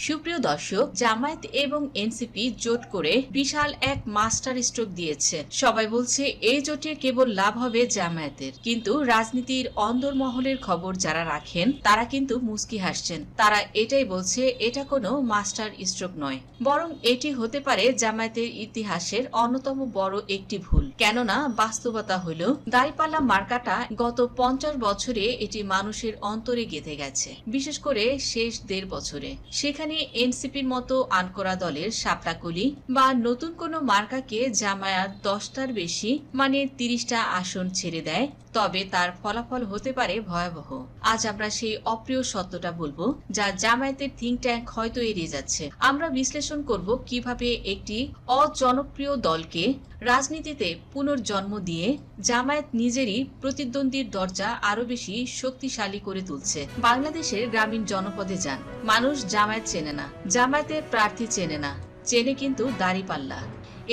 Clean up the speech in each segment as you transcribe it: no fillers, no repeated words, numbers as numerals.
সুপ্রিয় দর্শক, জামায়াত এবং এনসিপি জোট করে বিশাল এক মাস্টার স্ট্রোক দিয়েছে। সবাই বলছে এই জোটে কেবল লাভ হবে জামায়াতের, কিন্তু রাজনীতির অন্দরমহলের খবর যারা রাখেন তারা কিন্তু মুচকি হাসছেন। তারা এটাই বলছে এটা কোনো মাস্টার স্ট্রোক নয়, বরং এটি হতে পারে জামায়াতের ইতিহাসের অন্যতম বড় একটি ভুল। কেননা বাস্তবতা হলো দাঁড়িপাল্লা মার্কাটা গত 50 বছরে এটি মানুষের অন্তরে গেঁথে গেছে, বিশেষ করে শেষ 1.5 বছরে। সেখানে এনসিপির মতো আনকোরা দলের শাপলাকলি বা নতুন কোনো মার্কাকে জামায়াত 10টার বেশি মানে 30টা আসন ছেড়ে দেয়, তবে তার ফলাফল হতে পারে ভয়াবহ। আজ আমরা সেই অপ্রিয় সত্যটা বলবো যা জামায়াতের থিঙ্ক ট্যাঙ্ক হয়তো এড়িয়ে যাচ্ছে। আমরা বিশ্লেষণ করব কিভাবে একটি অজনপ্রিয় দলকে রাজনীতিতে পুনর্জন্ম দিয়ে জামায়াত নিজেরই প্রতিদ্বন্দ্বীর দরজা আরো বেশি শক্তিশালী করে তুলছে। বাংলাদেশের গ্রামীণ জনপদে যান, মানুষ জামায়াত চেনে না, জামায়াতের প্রার্থী চেনে না, চেনে কিন্তু দাঁড়িপাল্লা।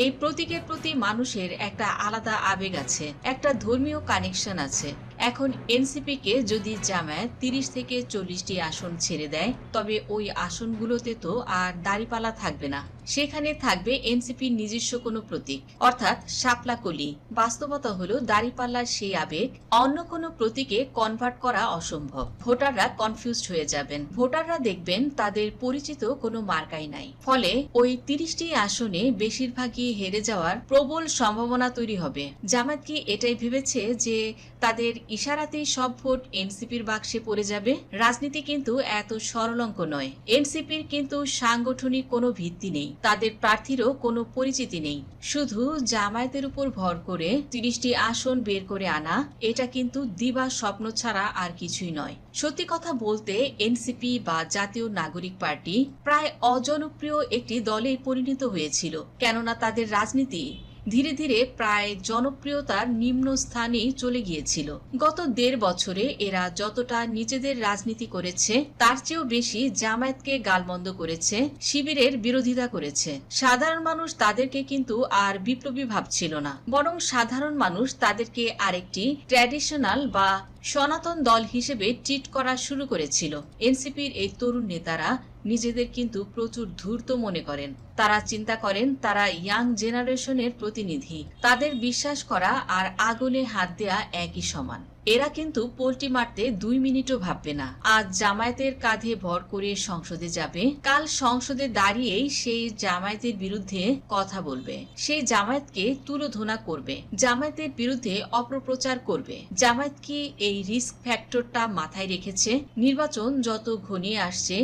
এই প্রতীকের প্রতি মানুষের একটা আলাদা আবেগ আছে, একটা ধর্মীয় কানেকশন আছে। এখন এনসিপি কে যদি জামায়াত 30 থেকে 40টি আসন ছেড়ে দেয়, তবে ওই আসনগুলোতে তো আর দাঁড়িপাল্লা থাকবে না, সেখানে থাকবে এনসিপির নিজস্ব কোনো প্রতীক, অর্থাৎ শাপলাকলি। বাস্তবতা হলো দাঁড়িপাল্লার সেই আবেগ অন্য কোনো প্রতীকে কনভার্ট করা অসম্ভব। ভোটাররা কনফিউজড হয়ে যাবেন, ভোটাররা দেখবেন তাদের পরিচিত কোনো মার্কাই নাই। ফলে ওই 30টি আসনে বেশিরভাগই হেরে যাওয়ার প্রবল সম্ভাবনা তৈরি হবে। জামায়াত কি এটাই ভেবেছে যে তাদের ইশারাতেই সব ভোট এনসিপির বাক্সে পড়ে যাবে? রাজনীতি কিন্তু এত সরল অঙ্ক নয়। এনসিপির কিন্তু সাংগঠনিক কোনো ভিত্তি নেই, তাদের প্রার্থীরও কোনো পরিচিতি নেই। শুধু জামায়াতের উপর ভর করে 30টি আসন বের করে আনা, এটা কিন্তু দিবা স্বপ্ন ছাড়া আর কিছুই নয়। সত্যি কথা বলতে এনসিপি বা জাতীয় নাগরিক পার্টি প্রায় অজনপ্রিয় একটি দলে পরিণত হয়েছিল, কেননা তাদের রাজনীতি ধীরে ধীরে প্রায় জনপ্রিয়তার নিম্ন স্থানে চলে গিয়েছিল। গত 1.5 বছরে এরা যতটা নিজেদের রাজনীতি করেছে তার চেয়েও বেশি জামায়াতকে গালমন্দ করেছে, শিবিরের বিরোধিতা করেছে। সাধারণ মানুষ তাদেরকে কিন্তু আর বিপ্লবী ভাবছিল না, বরং সাধারণ মানুষ তাদেরকে আরেকটি ট্র্যাডিশনাল বা সনাতন দল হিসেবে ট্রিট করা শুরু করেছিল। এনসিপির এই তরুণ নেতারা নিজেদের কিন্তু প্রচুর ধূর্ত মনে করেন। তারা চিন্তা করেন তারা ইয়াং জেনারেশনের প্রতিনিধি, তাদের বিশ্বাস করা আর আগুনে হাত দেয়া একই সমান। এরা কিন্তু পোল্টি মারতে 2 মিনিটও ভাববে না। আজ জামায়াতের কাঁধে ভর করে সংসদে যাবে, কাল সংসদে দাঁড়িয়েই সেই জামায়াতের বিরুদ্ধে কথা বলবে, সেই জামায়াতকে তুলোধনা করবে, জামায়াতের বিরুদ্ধে অপপ্রচার করবে। জামায়াত কি এই রিস্ক ফ্যাক্টরটা মাথায় রেখেছে? নির্বাচন যত ঘনিয়ে আসছে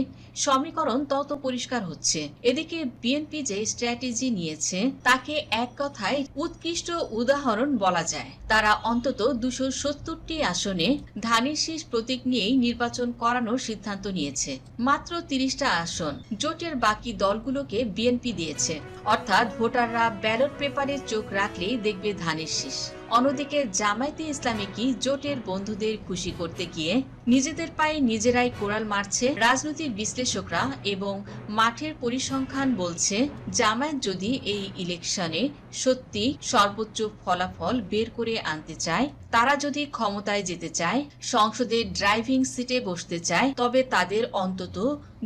সমীকরণ তত পরিষ্কার হচ্ছে। এদিকে বিএনপি যে স্ট্র্যাটেজি নিয়েছে তাকে এক কথায় উৎকৃষ্ট উদাহরণ বলা যায়। তারা অন্তত 270টি আসনে ধানের শীষ প্রতীক নিয়েই নির্বাচন করানোর সিদ্ধান্ত নিয়েছে। মাত্র 30টা আসন জোটের বাকি দলগুলোকে বিএনপি দিয়েছে, অর্থাৎ ভোটাররা ব্যালট পেপারে চোখ রাখলেই দেখবে ধানের শীষ। অন্যদিকে জামায়াতে ইসলামী কি জোটের বন্ধুদের খুশি করতে গিয়ে নিজেদের পায়ে নিজেরাই কোড়াল মারছে? রাজনৈতিক বিশ্লেষকরা এবং মাঠের পরিসংখ্যান বলছে জামায়াত যদি এই ইলেকশনে সত্যি সর্বোচ্চ ফলাফল বের করে আনতে চায়, তারা যদি ক্ষমতায় যেতে চায়, সংসদের ড্রাইভিং সিটে বসতে চায়, তবে তাদের অন্তত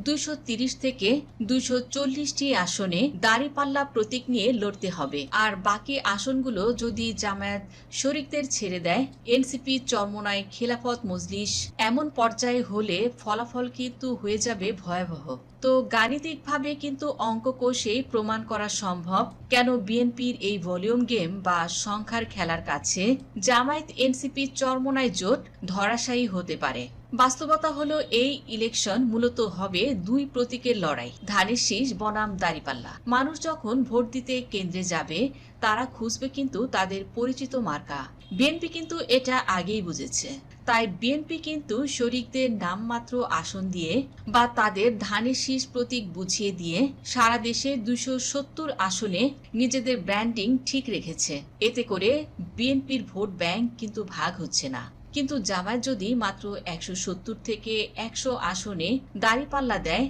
230 থেকে 240টি আসনে দাঁড়িপাল্লা প্রতীক নিয়ে লড়তে হবে। আর বাকি আসনগুলো যদি জামায়াত শরিকদের ছেড়ে দেয়, এনসিপি চরমোনাই খেলাফত মজলিস এমন পর্যায়ে হলে ফলাফল কিন্তু হয়ে যাবে ভয়াবহ। তো গাণিতিকভাবে কিন্তু অঙ্ক কষেই প্রমাণ করা সম্ভব কেন বিএনপির এই ভলিউম গেম বা সংখ্যার খেলার কাছে জামায়াত এনসিপি চরমোনাই জোট ধরাশায়ী হতে পারে। বাস্তবতা হলো এই ইলেকশন মূলত হবে 2 প্রতীকের লড়াই, ধানের শীষ বনাম দাঁড়িপাল্লা। মানুষ যখন ভোট দিতে কেন্দ্রে যাবে তারা খুঁজবে কিন্তু তাদের পরিচিত মার্কা। বিএনপি কিন্তু এটা আগেই বুঝেছে, তাই বিএনপি কিন্তু শরিকদের নামমাত্র আসন দিয়ে বা তাদের ধানের শীষ প্রতীক বুঝিয়ে দিয়ে সারা দেশে 270 আসনে নিজেদের ব্র্যান্ডিং ঠিক রেখেছে। এতে করে বিএনপির ভোট ব্যাংক কিন্তু ভাগ হচ্ছে না। কিন্তু জামায়াত যদি মাত্র 170 থেকে 100 আসনে দাঁড়িপাল্লা দেয়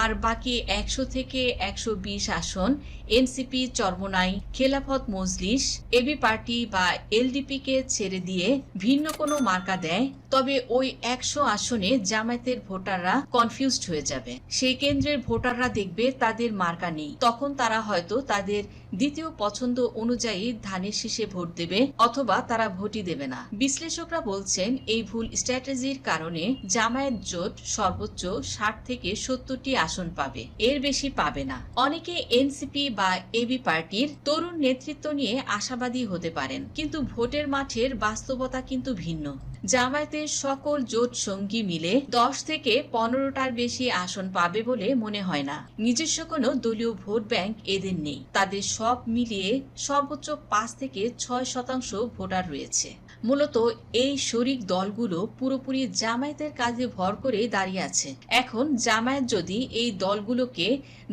আর বাকি 100 থেকে 120 আসন NCP, Charmonai, Khelafat Majlis, AB party বা এলডিপি কে ছেড়ে দিয়ে ভিন্ন কোনো মার্কা দেয়, তবে ওই 100 আসনে জামায়াতের ভোটাররা কনফিউজড হয়ে যাবে। সেই কেন্দ্রের ভোটাররা দেখবে তাদের মার্কা নেই, তখন তারা হয়তো তাদের দ্বিতীয় পছন্দ অনুযায়ী ধানের শীষে ভোট দেবে অথবা তারা ভোটই দেবে না। বিশ্লেষকরা বলছেন এই ভুল স্ট্র্যাটেজির কারণে জামায়াত জোট সর্বোচ্চ 60 থেকে 70টি আসন পাবে, এর বেশি পাবে না। অনেকে এনসিপি বা এবি পার্টির তরুণ নেতৃত্ব নিয়ে আশাবাদী হতে পারেন, কিন্তু ভোটের মাঠের বাস্তবতা কিন্তু ভিন্ন। জামায়াতের সকল জোট সঙ্গী মিলে 10 থেকে 15টার বেশি আসন পাবে বলে মনে হয় না। নিজস্ব কোনো দলীয় ভোট ব্যাংক এদের নেই, তাদের সব মিলিয়ে সর্বোচ্চ 5 থেকে 6% ভোটার রয়েছে। মূলত এই শরিক দলগুলো পুরোপুরি জামায়াতের কাজে ভর করে দাঁড়িয়ে আছে। এখন জামায়াত যদি এই দলগুলোকে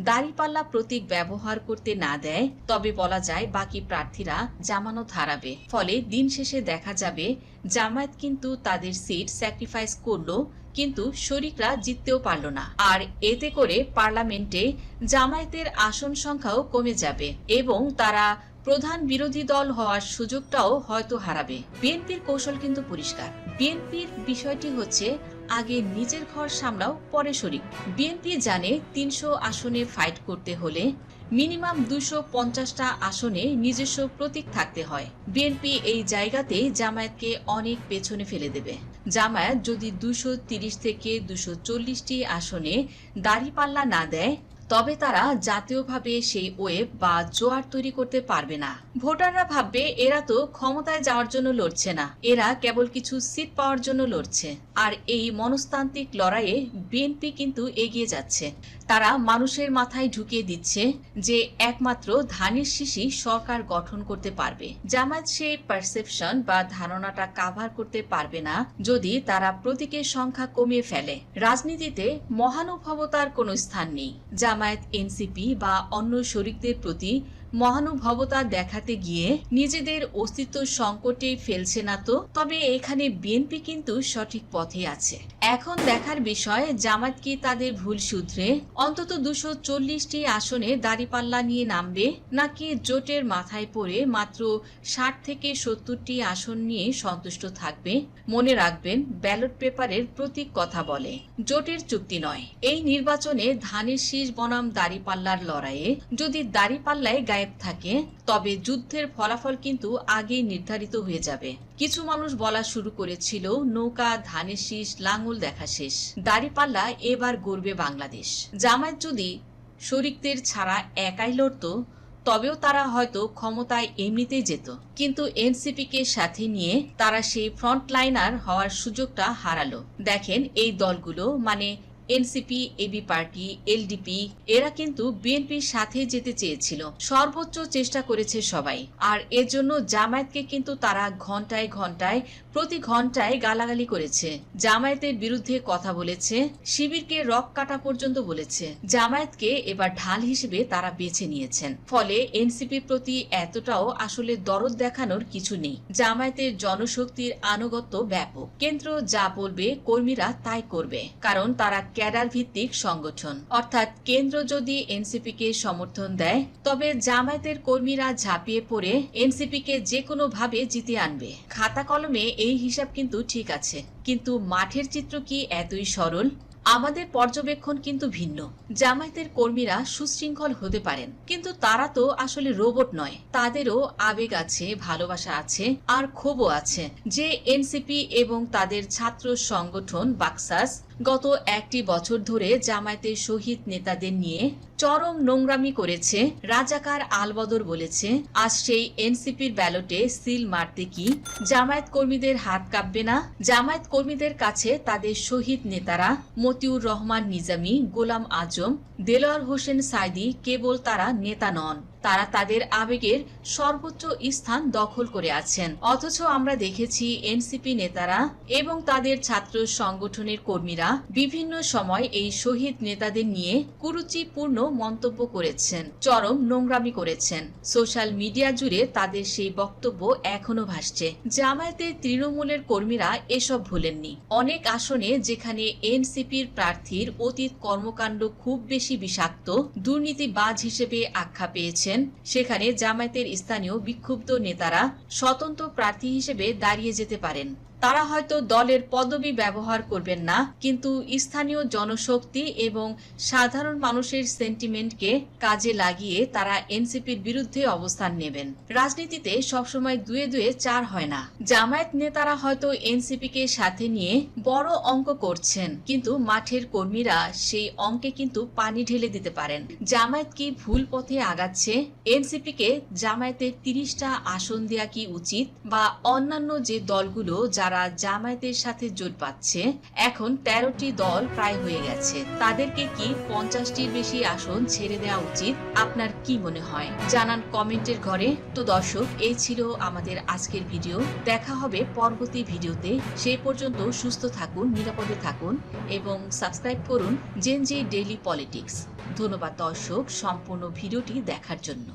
দাঁড়িপাল্লা প্রতীক ব্যবহার করতে না দেয়, তবে বলা যায় বাকি প্রার্থীরা জামানত হারাবে। ফলে দিন শেষে দেখা যাবে জামায়াত কিন্তু তাদের সিট স্যাক্রিফাইস করলো, কিন্তু শরিকরা জিততেও পারল না। আর এতে করে পার্লামেন্টে জামায়াতের আসন সংখ্যাও কমে যাবে এবং তারা প্রধান বিরোধী দল হওয়ার সুযোগটাও হয়তো হারাবে। বিএনপির কৌশল কিন্তু পরিষ্কার। বিএনপির বিষয়টি হচ্ছে আগে নিজের ঘর সামলাও, পরে শরিক। বিএনপি জানে 300 আসনে ফাইট করতে হলে মিনিমাম 250টা আসনে নিজস্ব প্রতীক থাকতে হয়। বিএনপি এই জায়গাতে জামায়াতকে অনেক পেছনে ফেলে দেবে। জামায়াত যদি 230 থেকে 240টি আসনে দাঁড়িপাল্লা না দেয়, তবে তারা জাতীয়ভাবে সেই ওয়েভ বা জোয়ার তৈরি করতে পারবে না। ভোটাররা ভাববে এরা তো ক্ষমতায় যাওয়ার জন্য লড়ছে না, এরা কেবল কিছু সিট পাওয়ার জন্য লড়ছে। আর এই মনস্তান্ত্রিক লড়াইয়ে বিএনপি কিন্তু এগিয়ে যাচ্ছে। তারা মানুষের মাথায় ঢুকিয়ে দিচ্ছে যে একমাত্র ধানের শীষই সরকার গঠন করতে পারবে। জামায়াত সেই পারসেপশন বা ধারণাটা কাভার করতে পারবে না যদি তারা প্রতীকের সংখ্যা কমিয়ে ফেলে। রাজনীতিতে মহানুভবতার কোনো স্থান নেই। জামায়াত এনসিপি বা অন্য শরিকদের প্রতি মহানুভবতা দেখাতে গিয়ে নিজেদের অস্তিত্ব সংকটে ফেলছে না তো? তবে এখানে বিএনপি কিন্তু সঠিক পথে আছে। এখন দেখার বিষয় জামায়াত কি তাদের ভুল শুধরে অন্তত 240টি আসনে দাঁড়িপাল্লা নিয়ে নামবে, নাকি জোটের মাথায় পড়ে মাত্র 60 থেকে 70টি আসন নিয়ে সন্তুষ্ট থাকবে। মনে রাখবেন, ব্যালট পেপারের প্রতীক কথা বলে, জোটের চুক্তি নয়। এই নির্বাচনে ধানের শীষ বনাম দাঁড়িপাল্লার লড়াইয়ে যদি দাঁড়িপাল্লায় গায়েব থাকে, তবে যুদ্ধের ফলাফল কিন্তু আগেই নির্ধারিত হয়ে যাবে। কিছু মানুষ বলা শুরু করেছিল নৌকা, ধানের শীষ, লাঙ্গল দেখা শেষ, দাঁড়িপাল্লা এবার গড়বে বাংলাদেশ। জামায়াত যদি শরিকদের ছাড়া একাই লড়ত, তবেও তারা হয়তো ক্ষমতায় এমনিতেই যেত, কিন্তু এনসিপি কে সাথে নিয়ে তারা সেই ফ্রন্টলাইনার হওয়ার সুযোগটা হারালো। দেখেন, এই দলগুলো মানে এনসিপি, এবি পার্টি, এলডিপি, এরা কিন্তু বিএনপির সাথে যেতে চেয়েছিল। সর্বোচ্চ চেষ্টা করেছে সবাই। আর এজন্য জামায়াতকে কিন্তু তারা ঘন্টায় ঘন্টায় প্রতি ঘন্টায় গালাগালি করেছে, জামায়াতের বিরুদ্ধে কথা বলেছে, শিবিরকে রক কাটা পর্যন্ত বলেছে। জামায়াতকে এবার ঢাল হিসেবে তারা বেছে নিয়েছেন। ফলে এনসিপির প্রতি এতটাও আসলে দরদ দেখানোর কিছু নেই। জামায়াতের জনশক্তির আনুগত্য ব্যাপক। কেন্দ্র যা বলবে কর্মীরা তাই করবে, কারণ তারা ক্যাডার ভিত্তিক সংগঠন। অর্থাৎ কেন্দ্র যদি এনসিপি কে সমর্থন দেয়, তবে জামায়াতের কর্মীরা ঝাঁপিয়ে পড়ে এনসিপি কে যে কোনো ভাবে জিতে আনবে। খাতা কলমে এই হিসাব কিন্তু ঠিক আছে, কিন্তু মাঠের চিত্র কি এতই সরল? আমাদের পর্যবেক্ষণ কিন্তু ভিন্ন। জামায়াতের কর্মীরা সুশৃঙ্খল হতে পারেন, কিন্তু তারা তো আসলে রোবট নয়। তাদেরও আবেগ আছে, ভালোবাসা আছে, আর ক্ষোভও আছে। যে এনসিপি এবং তাদের ছাত্র সংগঠন বাকসাস গত একটি বছর ধরে জামায়াতের শহীদ নেতাদের নিয়ে চরম নোংরামি করেছে, রাজাকার আলবদর বলেছে, আজ সেই এনসিপির ব্যালটে সিল মারতে কি জামায়াত কর্মীদের হাত কাঁপবে না? জামায়াত কর্মীদের কাছে তাদের শহীদ নেতারা মতিউর রহমান নিজামী, গোলাম আজম, দেলোয়ার হোসেন সাইদি কেবল তারা নেতা নন, তারা তাদের আবেগের সর্বোচ্চ স্থান দখল করে আছেন। অথচ আমরা দেখেছি এনসিপি নেতারা এবং তাদের ছাত্র সংগঠনের কর্মীরা বিভিন্ন সময় এই শহীদ নেতাদের নিয়ে কুরুচিপূর্ণ মন্তব্য করেছেন, চরম নোংরামি করেছেন। সোশ্যাল মিডিয়া জুড়ে তাদের সেই বক্তব্য এখনো ভাসছে। জামায়াতের তৃণমূলের কর্মীরা এসব ভুলেননি। অনেক আসনে যেখানে এনসিপির প্রার্থীর অতীত কর্মকাণ্ড খুব বেশি বিষাক্ত, দুর্নীতিবাজ হিসেবে আখ্যা পেয়েছেন, সেখানে জামায়াতের স্থানীয় বিক্ষুব্ধ নেতারা স্বতন্ত্র প্রার্থী হিসেবে দাঁড়িয়ে যেতে পারেন। তারা হয়তো দলের পদবি ব্যবহার করবেন না, কিন্তু স্থানীয় জনশক্তি এবং সাধারণ মানুষের সেন্টিমেন্টকে কাজে লাগিয়ে তারা এনসিপির বিরুদ্ধে অবস্থান নেবেন। রাজনীতিতে সবসময় দুয়ে দুয়ে চার হয় না। জামায়াত নেতারা হয়তো এনসিপিকে সাথে নিয়ে বড় অঙ্ক করছেন, কিন্তু মাঠের কর্মীরা সেই অঙ্কে কিন্তু পানি ঢেলে দিতে পারেন। জামায়াত কি ভুল পথে আগাচ্ছে? এনসিপিকে জামায়াতের 30টা আসন দেয়া কি উচিত, বা অন্যান্য যে দলগুলো যারা জামায়াতের সাথে জোট পাচ্ছে, এখন 13টি দল প্রায় হয়ে গেছে, তাদেরকে কি 50টির বেশি আসন ছেড়ে দেওয়া উচিত? আপনার কি মনে হয় জানান কমেন্টের ঘরে। তো দর্শক, এই ছিল আমাদের আজকের ভিডিও। দেখা হবে পরবর্তী ভিডিওতে। সেই পর্যন্ত সুস্থ থাকুন, নিরাপদে থাকুন এবং সাবস্ক্রাইব করুন জেনজি ডেইলি পলিটিক্স। ধন্যবাদ দর্শক সম্পূর্ণ ভিডিওটি দেখার জন্য।